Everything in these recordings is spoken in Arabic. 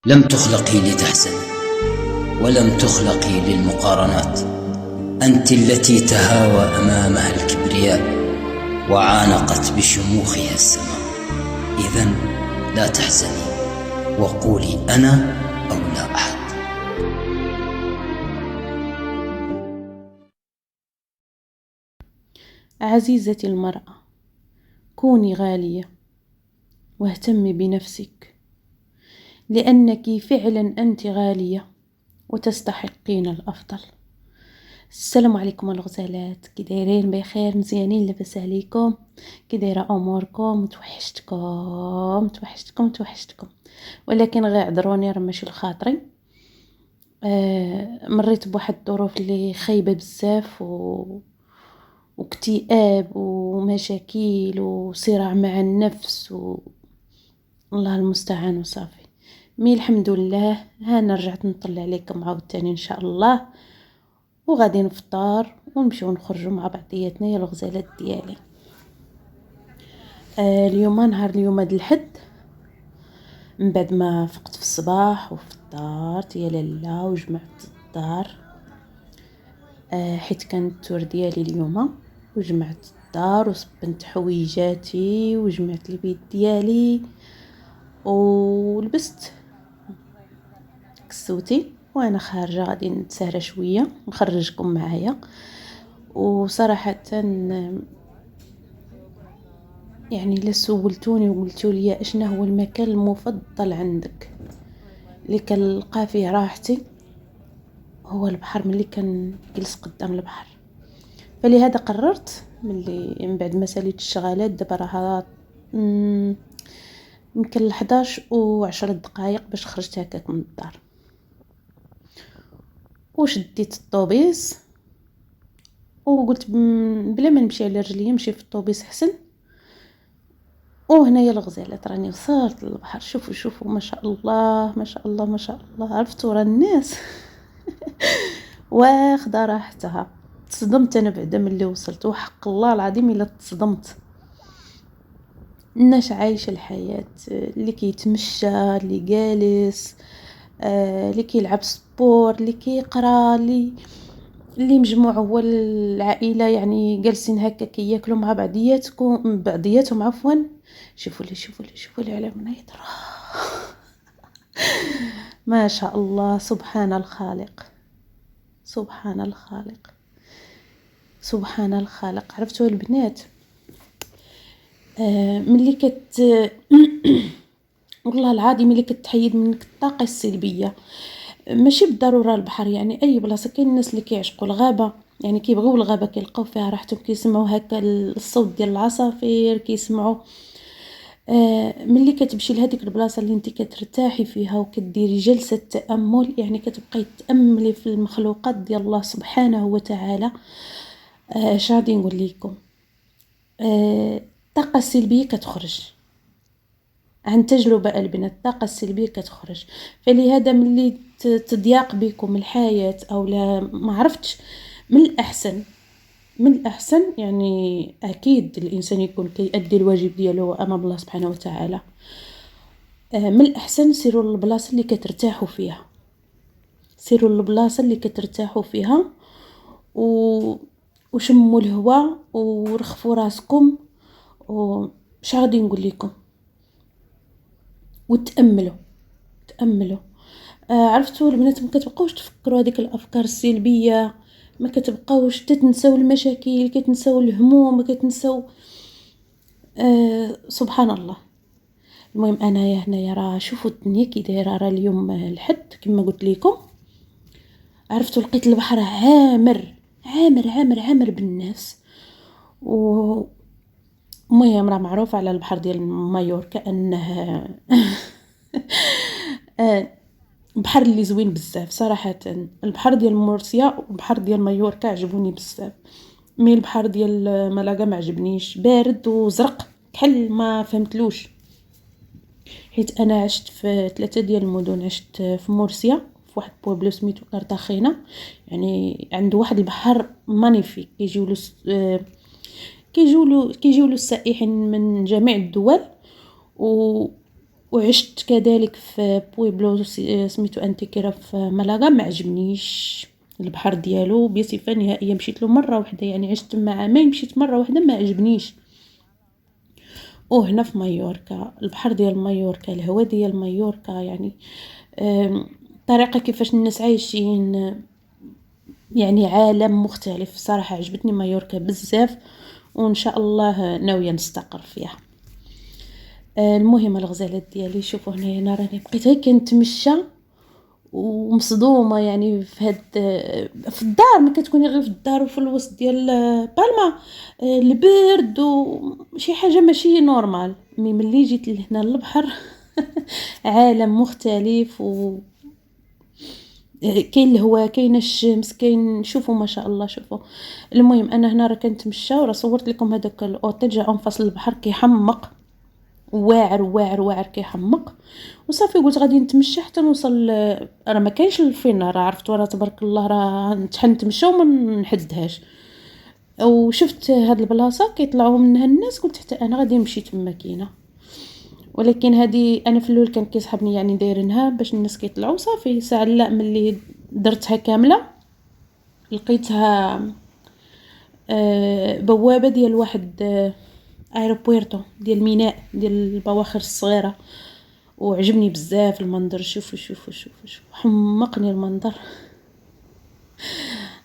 لم تخلقي لتحزني، ولم تخلقي للمقارنات. أنت التي تهاوى أمامها الكبرياء، وعانقت بشموخها السماء. إذن لا تحزني، وقولي أنا أو لا أحد. عزيزتي المرأة، كوني غالية واهتمي بنفسك، لأنك فعلا أنت غالية وتستحقين الأفضل. السلام عليكم الغزالات، كي دايرين؟ بخير؟ مزيانين؟ لاباس عليكم؟ كي دايره اموركم؟ توحشتكم ولكن غير عذروني، راه ماشي لخاطري. مريت بواحد الظروف اللي خايبه بزاف واكتئاب ومشاكل وصراع مع النفس الله المستعان وصافي. مي الحمد لله هانا رجعت نطلع عليكم عاوتاني ان شاء الله، وغادي نفطر ونمشيو نخرجوا مع بعضياتنا يا الغزالات ديالي. اليوم نهار اليوم هاد الحد، من بعد ما فقت في الصباح وفطرت يا لاله وجمعت الدار، حيت كانت التور ديالي اليوم، وجمعت الدار وصبنت حويجاتي وجمعت البيت ديالي ولبست كسوتي وانا خارجه غادي نتسهرى شويه نخرجكم معايا. وصراحه يعني الا سولتوني وقلتوا لي اشنا هو المكان المفضل عندك اللي كنلقى فيه راحتي، هو البحر. ملي كنجلس قدام البحر، فلهذا قررت من بعد ما ساليت الشغالات دابا راه يمكن 11 و10 دقائق باش خرجت هكاك من الدار، وشديت الطوبيس وقلت بلا ما نمشي على رجلي نمشي في الطوبيس حسن. وهنايا الغزالات راني وصلت للبحر. شوفوا ما شاء الله ما شاء الله ما شاء الله، عرفتوا راه الناس واخده راحتها. تصدمت انا بعدا ملي وصلت، وحق الله العظيم الا تصدمت. الناس عايشه الحياه، اللي كيتمشى، اللي جالس، اللي كيلعب سبور، اللي كيقرا، اللي مجموع هو العائله، يعني جالسين هكا كياكلوا مع بعضياتهم عفوا. شوفوا لي على من يضرب ما شاء الله. سبحان الخالق سبحان الخالق سبحان الخالق. عرفتوا البنات، ملي والله العظيم ملي كتحيد منك الطاقه السلبيه، ماشي بالضروره البحر، يعني اي بلاصه. كاين الناس اللي كيعشقوا الغابه، يعني كيبغيو الغابه، كيلقاو فيها راحتهم، كيسمعوا هكا الصوت ديال العصافير، كيسمعوا. ملي كتمشي لهذيك البلاصه اللي انت كترتاحي فيها وكديري جلسه تامل، يعني كتبقاي تاملي في المخلوقات ديال الله سبحانه وتعالى. اش غادي نقول لكم، الطاقه السلبيه كتخرج عن تجربه البنات. الطاقه السلبيه كتخرج، فلهذا ملي تضيق بكم الحياه او لا ما عرفتش، من الأحسن يعني أكيد الإنسان يكون كيأدي الواجب ديالو أمام الله سبحانه وتعالى. من الأحسن سيروا للبلاصة اللي كترتاحوا فيها، سيروا للبلاصة اللي كترتاحوا فيها وشموا الهواء ورخفوا راسكم وش غادي نقول لكم، وتأملوا. عرفتوا البنات، ما كتبقاوش تفكروا هذيك الافكار السلبيه، ما كتبقاوش تتنسوا المشاكل، كتنسوا الهموم، كتنسوا. سبحان الله. المهم انايا هنايا راه شوفوا الدنيا كي دايره. راه اليوم الحد كما قلت لكم، عرفتوا لقيت البحر عامر بالناس. و المهم راه معروف على البحر ديال مايوركا انه بحر اللي زوين بزاف صراحه. البحر ديال مورسيا والبحر ديال مايوركا عجبوني بزاف، مي البحر ديال مالاغا ما عجبنيش، بارد وزرق كحل ما فهمتلوش. حيت انا عشت في 3 ديال المدن، عشت في مورسيا في واحد بوبلو سميتو كارتاخينا، يعني عنده واحد البحر مانيفيك. كيجيو له السائحين من جميع الدول وعشت كذلك في بويبلو سميتو انتيكيرا في ملاغا، ما عجبنيش البحر ديالو بصفه نهائيه. مشيت له مره واحده، يعني عشت تما عامين، مشيت مره واحده ما عجبنيش. وهنا في مايوركا، البحر ديال مايوركا، الهواء ديال مايوركا، يعني الطريقه كيفاش الناس عايشين، يعني عالم مختلف. صراحه عجبتني مايوركا بزاف، وان شاء الله ناويه نستقر فيها. المهم الغزالات ديالي، شوفوا هنا راني بقيت غير كنتمشى ومصدومه، يعني في الدار ما كتكوني غير في الدار وفي الوسط ديال بالما البرد وشي حاجه ماشي نورمال. ملي جيت لهنا للبحر عالم مختلف، و كاين الهواء، كاين الشمس، كاين، شوفوا ما شاء الله. شوفوا المهم انا هنا راه كنتمشى، وراه صورت لكم هذاك الاوتيل جا اون فاصل البحر، كيحمق، واعر واعر واعر كيحمق. وصافي قلت غادي نتمشى حتى نوصل، راه ما كاينش الفين، راه عرفتوا راه تبارك الله راه نتمشى وما نحدهاش. وشفت هاد البلاصه كيطلعوا منها الناس، قلت حتى انا غادي نمشي تما كاينه. ولكن هذه انا في الاول كان كيسحبني، يعني دايرينها باش الناس كيطلعوا صافي. ساعه لا، ملي درتها كامله لقيتها بوابه ديال واحد ايروبورتو ديال ميناء ديال البواخر الصغيره. وعجبني بزاف المنظر. شوفوا شوفوا شوفوا شوفوا، حمقني المنظر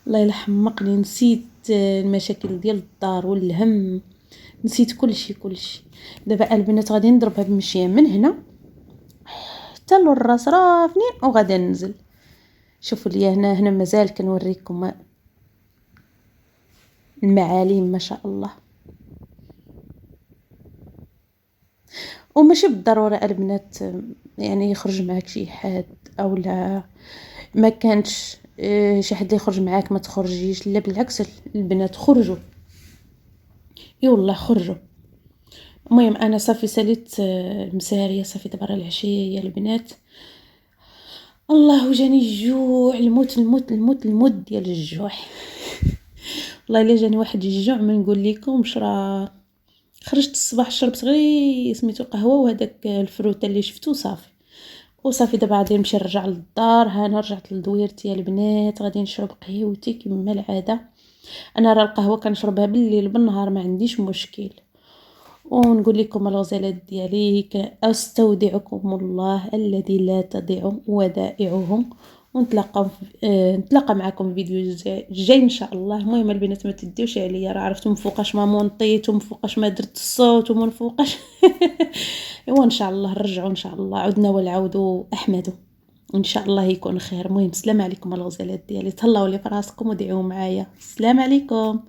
الله يلا حمقني. نسيت المشاكل ديال الدار والهم، نسيت كل شيء كل شيء. دابا البنات غادي نضربها بمشيه من هنا حتى للراس رافنين وغادي ننزل. شوفوا لي هنا مازال كنوريكم المعالم ما شاء الله. وماشي بالضروره البنات يعني يخرج معك شي حد او لا، ما كانش شي حد يخرج معاك ما تخرجيش، لا بالعكس البنات خرجوا، اي والله خرجوا. المهم انا صافي ساليت المساريه، صافي دابا العشيه يا البنات. الله جاني الجوع، الموت الموت الموت الموت ديال الجوع والله الا جاني واحد الجوع ما نقول لكمش. راه خرجت الصباح شربت غير سميتو قهوه وهداك الفروته اللي شفتو صافي. وصافي دابا غادي نمشي نرجع للدار. ها انا رجعت لدويرتي يا البنات، غادي نشرب قهوتي كما العاده. انا راه القهوه كنشربها بالليل بالنهار ما عنديش مشكل. ونقول لكم الغزالات ديالي، استودعكم الله الذي لا تضيع ودائعه. ونتلاقى نتلاقى معكم في فيديو جاي ان شاء الله. المهم البنات ما تديوش عليا، راه عرفتوا من فوقاش ما مونطيت ومن فوقاش ما درت الصوت ومن فوقاش ايوا ان شاء الله نرجعوا ان شاء الله، عدنا والعود احمد ان شاء الله يكون خير. المهم السلام عليكم الغزالات ديالي، تهلاو لي فراسكم ودعيوا معايا. السلام عليكم.